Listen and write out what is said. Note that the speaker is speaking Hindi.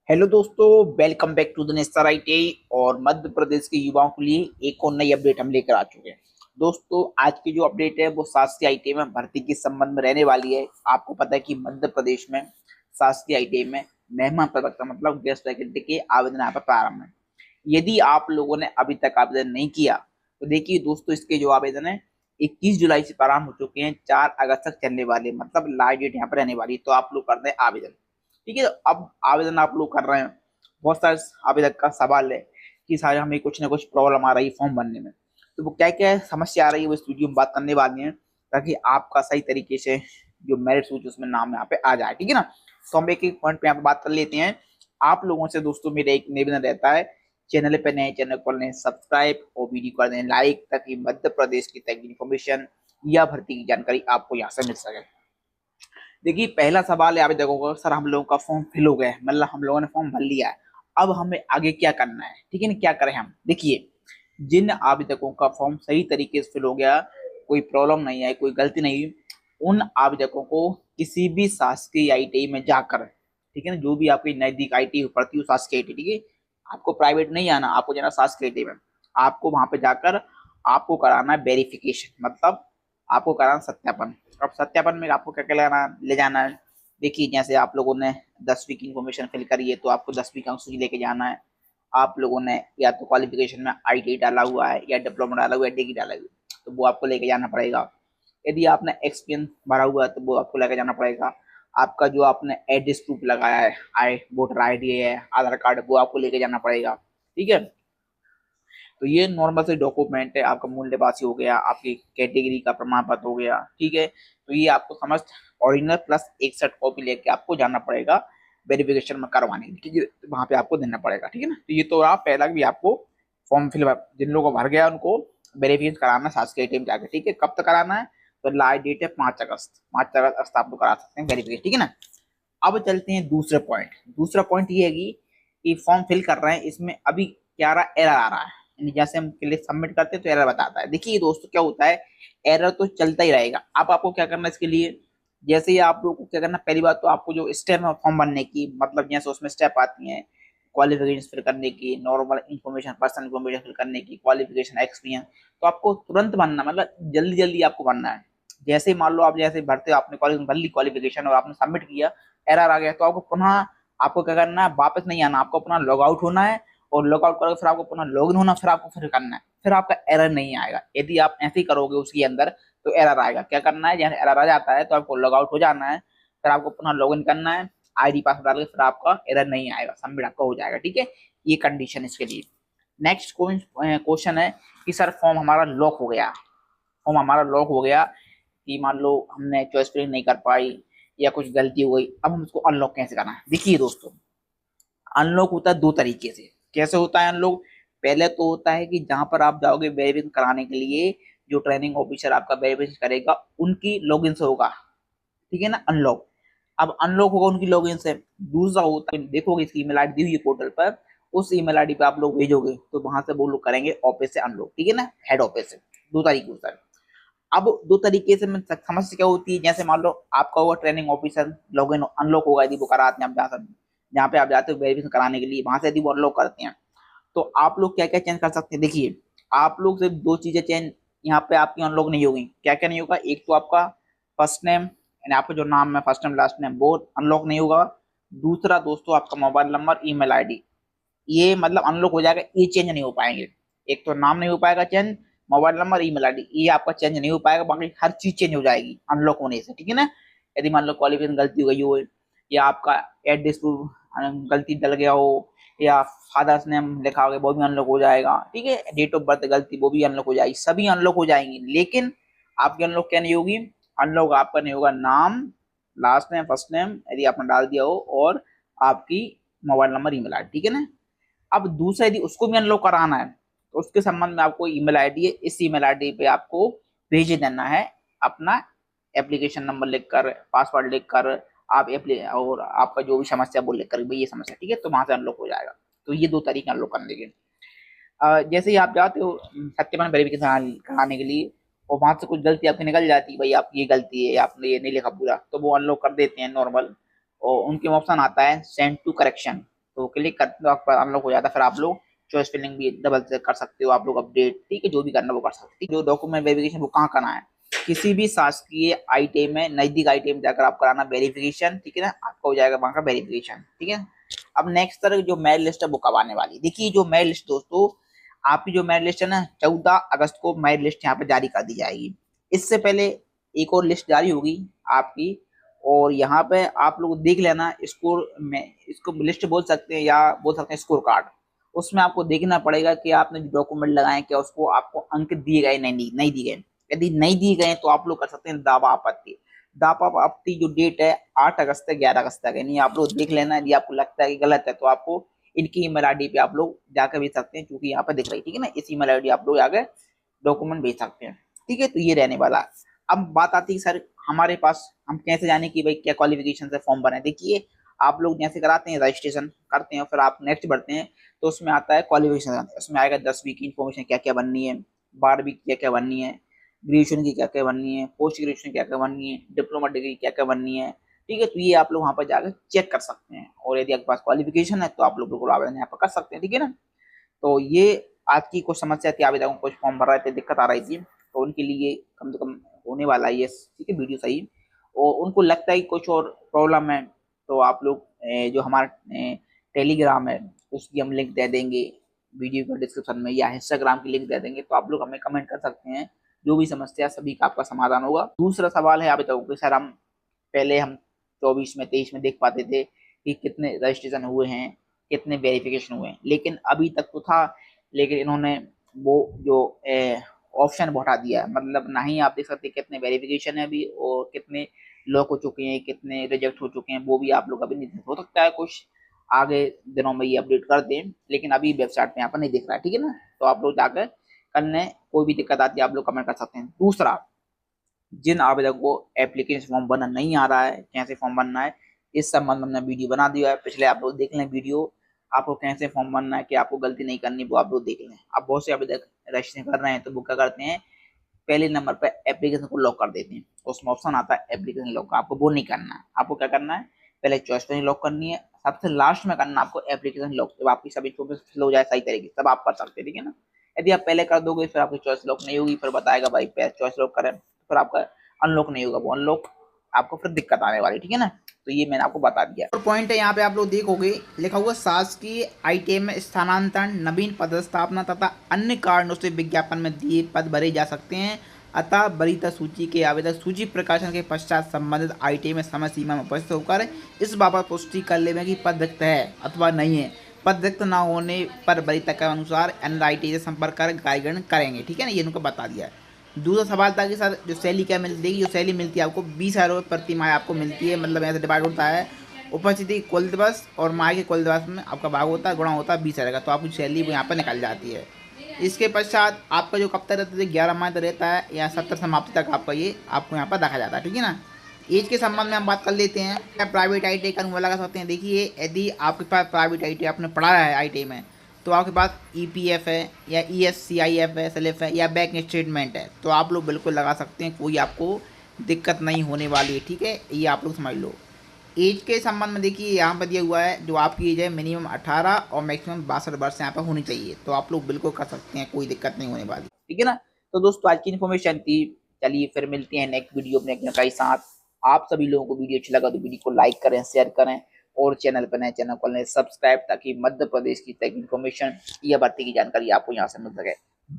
हेलो दोस्तों, welcome back to the Nestor ITI. और मध्य प्रदेश के युवाओं के लिए एक और नई अपडेट हम लेकर आ चुके हैं। दोस्तों, आज की जो अपडेट है वो शासकीय आईटीआई में भर्ती के संबंध में रहने वाली है। आपको पता है कि मध्य प्रदेश में शासकीय आईटीआई में मेहमान प्रवक्ता मतलब गेस्ट फैकल्टी के आवेदन यहाँ पर प्रारंभ है। यदि आप लोगों ने अभी तक आवेदन नहीं किया तो देखिए दोस्तों, इसके जो आवेदन है 21 जुलाई से प्रारंभ हो चुके हैं, 4 अगस्त तक चलने वाले, मतलब लास्ट डेट यहाँ पर रहने वाली। तो आप लोग कर दें आवेदन। ठीक है, तो अब आवेदन आप लोग कर रहे हैं। बहुत सारे आवेदक का सवाल है कि सारे हमें कुछ ना कुछ प्रॉब्लम आ रही है फॉर्म भरने में। तो वो क्या क्या समस्या आ रही है वो इस वीडियो में बात करने वाले हैं, ताकि आपका सही तरीके से जो मेरिट सूची उसमें नाम यहाँ पे आ जाए। ठीक है ना। तो हम एक एक पॉइंट पे यहाँ पे बात कर लेते हैं। आप लोगों से दोस्तों मेरा एक निवेदन रहता है, चैनल पे नए चैनल को लें सब्सक्राइब और वीडियो कर दें लाइक, ताकि मध्य प्रदेश की तक इन्फॉर्मेशन या भर्ती की जानकारी आपको यहाँ से मिल सके। देखिए, पहला सवाल है आप देखोगे, सर हम लोगों का फॉर्म फिल हो गया है, मतलब हम लोगों ने फॉर्म भर लिया है, अब हमें आगे क्या करना है। ठीक है ना, क्या करें हम। देखिए, जिन आवेदकों का फॉर्म सही तरीके से फिल हो गया, कोई प्रॉब्लम नहीं है, कोई गलती नहीं हुई, उन आवेदकों को किसी भी शासकीय आईटीआई में जाकर, ठीक है ना, जो भी आपकी नजदीक आईटीआई पड़ती है शासकीय आईटीआई, ठीक है, आपको प्राइवेट नहीं आना, आपको जाना शासकीय आईटीआई में। आपको वहां पे जाकर आपको कराना है वेरिफिकेशन, मतलब आपको कराना सत्यापन। अब सत्यापन में आपको क्या क्या ले जाना है। देखिए, जैसे आप लोगों ने 10वीं की इन्फॉर्मेशन फिल करी है तो आपको 10वीं का अंक लेके जाना है। आप लोगों ने या तो क्वालिफिकेशन में आईटीआई डाला हुआ है या डिप्लोमा डाला हुआ है, डिग्री डाला हुआ है, तो वो आपको लेके जाना पड़ेगा। यदि आपने एक्सपीरियंस भरा हुआ है तो वो आपको लेके जाना पड़ेगा। आपका जो आपने एड्रेस प्रूफ लगाया है, आई वोटर आईडी है, आधार कार्ड, वो आपको लेके जाना पड़ेगा। ठीक है। तो ये नॉर्मल से डॉक्यूमेंट है। आपका मूल निवासी हो गया, आपकी कैटेगरी का प्रमाण पत्र हो गया। ठीक है, तो ये आपको समस्त ओरिजिनल प्लस 61 कॉपी लेके आपको जाना पड़ेगा वेरिफिकेशन में करवाने के लिए। ठीक है, तो वहां पे आपको देना पड़ेगा। ठीक है ना। तो ये तो आप पहला भी आपको फॉर्म फिल जिन लोगों को भर गया उनको वेरिफिकेशन कराना शासकीय एटीएम जाके। ठीक है, कब तक कराना है, तो लास्ट डेट है 5 अगस्त। 5 अगस्त आप लोग करा सकते हैं वेरिफिकेशन। ठीक है ना। अब चलते हैं दूसरे पॉइंट। दूसरा पॉइंट ये है कि फॉर्म फिल कर रहे हैं, इसमें अभी क्या आ रहा है, एरर आ रहा है। यानी जैसे हम क्लिक सबमिट करते हैं तो एरर बताता है। देखिए दोस्तों, क्या होता है, एरर तो चलता ही रहेगा। अब आपको क्या करना है इसके लिए, जैसे ही आप लोगों को क्या करना है, पहली बात तो आपको जो स्टेप है फॉर्म भरने की, मतलब जैसे उसमें स्टेप आती हैं क्वालिफिकेशन फिल करने की, normal information, personal information fill करने की, क्वालिफिकेशन, एक्सपीरियंस, तो आपको तुरंत भरना, मतलब जल्दी जल्दी आपको भरना है। जैसे मान लो आप जैसे भरते हो, आपने कॉलेज भर ली क्वालिफिकेशन और आपने सबमिट किया, एरर आ गया, तो आपको पुनः आपको क्या करना है, वापस नहीं आना, आपको अपना लॉग आउट होना है। और लॉग आउट करोगे फिर आपको पुनः लॉग इन होना, फिर आपको फिर करना है, फिर आपका एरर नहीं आएगा। यदि आप ऐसे ही करोगे उसके अंदर तो एरर आएगा। क्या करना है, जैसे एरर आ जाता है तो आपको लॉग आउट हो जाना है, फिर आपको पुनः लॉग इन करना है, आईडी पासवर्ड डाल के, फिर आपका एरर नहीं आएगा, सबमिट आपका हो जाएगा। ठीक है, ये कंडीशन इसके लिए। नेक्स्ट क्वेश्चन है कि सर फॉर्म हमारा लॉक हो गया, फॉर्म हमारा लॉक हो गया कि मान लो हमने चॉइस फिलिंग नहीं कर पाई या कुछ गलती हो गई, अब हम उसको अनलॉक कैसे करना है। देखिए दोस्तों, अनलॉक होता है दो तरीके से। कैसे होता है अनलॉक, पहले तो होता है कि जहां पर आप जाओगे वेरिफिकेशन कराने के लिए, जो ट्रेनिंग ऑफिसर आपका वेरिफिकेशन करेगा उनकी लॉगिन से होगा। ठीक है ना, अनलॉक। अब अनलॉक होगा उनकी लॉगिन से। दूसरा होता है, देखोगे इसकी ईमेल आईडी दी हुई है पोर्टल पर, उस ईमेल आईडी पे आप लोग भेजोगे तो वहां से वो लोग करेंगे ऑफिस से अनलॉक। ठीक है ना, हेड ऑफिस से। दो तरीके होता है। अब दो तरीके से मैं समस्या क्या होती है, जैसे मान लो आपका वो ट्रेनिंग ऑफिसर लॉगिन अनलॉक होगा, यदि वो कराते हैं, आप जा सकते, जहाँ पे आप जाते हो वेरिफिकेशन कराने के लिए, वहां से यदि वो अनलॉक करते हैं तो आप लोग क्या क्या चेंज कर सकते हैं। देखिए, आप लोग सिर्फ दो चीजें चेंज यहाँ पे आपकी अनलॉक नहीं होगी। क्या क्या नहीं होगा, एक तो आपका फर्स्ट नेम, यानी आपका जो नाम है, फर्स्ट नेम लास्ट नेम, वो अनलॉक नहीं होगा। दूसरा दोस्तों, आपका मोबाइल नंबर, ईमेल आईडी, ये मतलब अनलॉक हो जाएगा, ये चेंज नहीं हो पाएंगे। एक तो नाम नहीं हो पाएगा change, mobile number, email ID, ये आपका चेंज नहीं हो पाएगा, बाकी हर चीज चेंज हो जाएगी अनलॉक होने से। ठीक है ना। यदि मान लो क्वालिफिकेशन गलती हो गई हो, या आपका एड्रेस गलती डल गया हो, या फादर्स नेम लिखा हो गया, वो भी अनलॉक हो जाएगा। ठीक है, डेट ऑफ बर्थ गलती, वो भी अनलॉक हो जाएगी, सभी अनलॉक हो जाएंगी। लेकिन आपकी अनलॉक क्या नहीं होगी, अनलॉक आपका नहीं होगा नाम, लास्ट नेम, फर्स्ट नेम यदि आपने डाल दिया हो, और आपकी मोबाइल नंबर, ईमेल आईडी। ठीक है ना। अब दूसरा यदि उसको भी अनलॉक कराना है तो उसके संबंध में आपको ईमेल आईडी है, इस ईमेल आईडी पे आपको भेज देना है अपना एप्लीकेशन नंबर लिखकर, पासवर्ड लिखकर, आप और आपका जो भी समस्या वो लिखकर, भाई ये समस्या। ठीक है, तो वहां से अनलॉक हो जाएगा। तो ये दो तरीके अनलॉक करने के। जैसे ही आप जाते हो सत्यापन वेरिफिकेशन कराने के लिए, और वहां से कुछ गलती आपकी निकल जाती है, भाई आप ये गलती है, आपने ये नहीं लिखा पूरा, तो वो अनलॉक कर देते हैं नॉर्मल। और उनके ऑप्शन आता है सेंड टू करेक्शन, तो क्लिक करते हो आपका अनलॉक हो जाता है। फिर आप लोग चॉइस फिलिंग भी डबल से कर सकते हो, आप लोग अपडेट, ठीक है, जो भी करना वो कर सकते हैं। जो डॉक्यूमेंट वेरिफिकेशन वो कहाँ करना है, किसी भी शासकीय आईटीआई में, नजदीक आईटीआई में जाकर आप कराना वेरिफिकेशन, ठीक है ना, आपका हो जाएगा वहां का वेरिफिकेशन, ठीक है। अब नेक्स्ट तरह जो मेरिट लिस्ट है वो कब आने वाली, देखिए जो मेरिट लिस्ट दोस्तों, आपकी जो मेरिट लिस्ट है ना 14 अगस्त को मेरिट लिस्ट यहाँ पे जारी कर दी जाएगी। इससे पहले एक और लिस्ट जारी होगी आपकी, और यहाँ पे आप लोग देख लेना स्कोर में, इसको लिस्ट बोल सकते हैं या बोल सकते हैं स्कोर कार्ड। उसमें आपको देखना पड़ेगा कि आपने जो डॉक्यूमेंट लगाए क्या उसको आपको अंक दिए गए, नहीं दिए गए। यदि नहीं दिए गए तो आप लोग कर सकते हैं दावा आपत्ति। दावा आपत्ति जो डेट है 8 अगस्त से 11 अगस्त तक है, नहीं आप लोग देख लेना, यदि आपको लगता है कि गलत है तो आपको इनकी ईमेल आईडी पे आप लोग जाकर भेज सकते हैं, क्योंकि यहाँ पे दिख रही है, ठीक है ना, इस ईमेल आईडी आप लोग आगे डॉक्यूमेंट भेज सकते हैं, ठीक है। तो ये रहने वाला। अब बात आती है सर हमारे पास, हम कैसे जाने कि भाई क्या क्वालिफिकेशन से फॉर्म भरे। देखिए आप लोग जैसे कराते हैं रजिस्ट्रेशन करते हैं, फिर आप नेक्स्ट बढ़ते हैं, तो उसमें आता है क्वालिफिकेशन, उसमें आएगा 10वीं की इन्फॉर्मेशन क्या क्या बननी है, 12वीं की क्या क्या बननी है, ग्रेजुएशन की क्या क्या बननी है, पोस्ट ग्रेजुएशन क्या क्या बननी है, डिप्लोमा डिग्री क्या क्या बननी है, ठीक है। तो ये आप लोग वहाँ पर जाकर चेक कर सकते हैं, और यदि आपके पास क्वालिफिकेशन है तो आप लोग बिल्कुल आवेदन यहाँ पर कर सकते हैं, ठीक है ना। तो ये आज की कुछ समस्या थी, आवेदकों को कुछ फॉर्म भर रहे थे, दिक्कत आ रही थी, तो उनके लिए कम से कम होने वाला है ये, ठीक है, वीडियो सही। और उनको लगता है कि कुछ और प्रॉब्लम है तो आप लोग जो हमारा टेलीग्राम है उसकी हम लिंक दे देंगे वीडियो के डिस्क्रिप्शन में, या इंस्टाग्राम की लिंक दे देंगे, तो आप लोग हमें कमेंट कर सकते हैं, जो भी समस्या सभी का आपका समाधान होगा। दूसरा सवाल है आवेदकों के, सर हम पहले हम 24 में 23 में देख पाते थे कि कितने रजिस्ट्रेशन हुए हैं, कितने वेरिफिकेशन हुए हैं, लेकिन अभी तक तो था, लेकिन इन्होंने वो जो ऑप्शन बढ़ा दिया है, मतलब ना ही आप देख सकते कितने वेरिफिकेशन है अभी, और कितने लॉक हो चुके हैं, कितने रिजेक्ट हो चुके हैं, वो भी आप लोग अभी नहीं, हो सकता है कुछ आगे दिनों में ये अपडेट कर दें, लेकिन अभी वेबसाइट पे यहाँ पर नहीं दिख रहा है, ठीक है ना। तो आप लोग जाकर करने, कोई भी दिक्कत आती है आप लोग कमेंट कर सकते हैं। दूसरा, जिन आवेदकों को एप्लीकेशन फॉर्म बनना नहीं आ रहा है, कैसे फॉर्म बनना है, इस संबंध में हमने वीडियो बना दिया है, पिछले आप लोग देख लें वीडियो, आपको कैसे फॉर्म बनना है, कि आपको गलती नहीं करनी वो आप लोग देख लें। अब बहुत से आवेदक रजिस्ट्रेशन कर रहे हैं तो वो क्या करते हैं, पहले नंबर पर एप्लीकेशन को लॉक कर देते हैं, उसमें ऑप्शन आता है एप्लीकेशन लॉक, आपको वो नहीं करना है। आपको क्या करना है, पहले चॉइस पर लॉक करनी है, सबसे लास्ट में करना आपको एप्लीकेशन लॉक, जब आपकी सभी इन्फॉर्मेशन फिल हो जाए सही तरीके से तब आप कर सकते हैं, ठीक है ना। यदि आप पहले कर दोगे फिर आपकी चॉइस लॉक नहीं होगी, फिर बताएगा भाई चॉइस लॉक करें, फिर आपका अनलॉक नहीं होगा, वो अनलॉक आपको फिर दिक्कत आने वाली, ठीक है ना। तो ये मैंने आपको बता दिया। और पॉइंट है यहाँ पे आप लोग देखोगे लिखा हुआ शासकीय आईटीआई में स्थानांतरण, नवीन पदस्थापना तथा अन्य कारणों से विज्ञापन में दिए पद भरे जा सकते हैं, अतः वरीयता सूची के आवेदक सूची प्रकाशन के पश्चात संबंधित आईटीआई में समय सीमा में उपस्थित होकर इस बाबत पुष्टि कर लें कि पद रिक्त है अथवा नहीं है। पद रिक्त न होने पर वरीयता के अनुसार एनआईटी से संपर्क कर गाइडलाइन करेंगे, ठीक है ना, ये उनको बता दिया है। दूसरा सवाल था कि सर जो सैलरी क्या मिलती है, जो सैलरी मिलती है आपको 20,000 रुपये प्रति माह आपको मिलती है, मतलब ऐसे डिवाइड होता है, उपस्थिति कुल दिवस और माह के कुल दिवस में आपका भाग होता है, गुणा होता है 20,000 का, तो आपकी सैलरी वो यहाँ पर निकल जाती है। इसके पश्चात आपका जो कब तक रहता है, 11 माह तक रहता है, या 70 समाप्ति तक आपका ये आपको यहाँ पर रखा जाता है, ठीक है ना। एज के संबंध में हम बात कर लेते हैं, क्या प्राइवेट आई का अनुभव लगा सकते हैं। देखिए यदि आपके पास प्राइवेट आई आपने पढ़ा है आई में, तो आपके पास ईपीएफ है या ईएससीआईएफ है, स्लिप है या बैंक स्टेटमेंट है, तो आप लोग बिल्कुल लगा सकते हैं, कोई आपको दिक्कत नहीं होने वाली है, ठीक है, ये आप लोग समझ लो। एज के संबंध में देखिए यहाँ पर दिया हुआ है, जो आपकी एज है मिनिमम 18 और मैक्सिमम 62 वर्ष यहाँ पर होनी चाहिए, तो आप लोग बिल्कुल कर सकते हैं, कोई दिक्कत नहीं होने वाली, ठीक है ना। तो दोस्तों आज की इन्फॉर्मेशन थी, चलिए फिर मिलते हैं नेक्स्ट वीडियो में के साथ। आप सभी लोगों को वीडियो अच्छा लगा तो वीडियो को लाइक करें, शेयर करें, और चैनल पर नए चैनल को सब्सक्राइब, ताकि मध्य प्रदेश की टेक इन्फॉर्मेशन या भर्ती की जानकारी आपको यहाँ से मिल सके।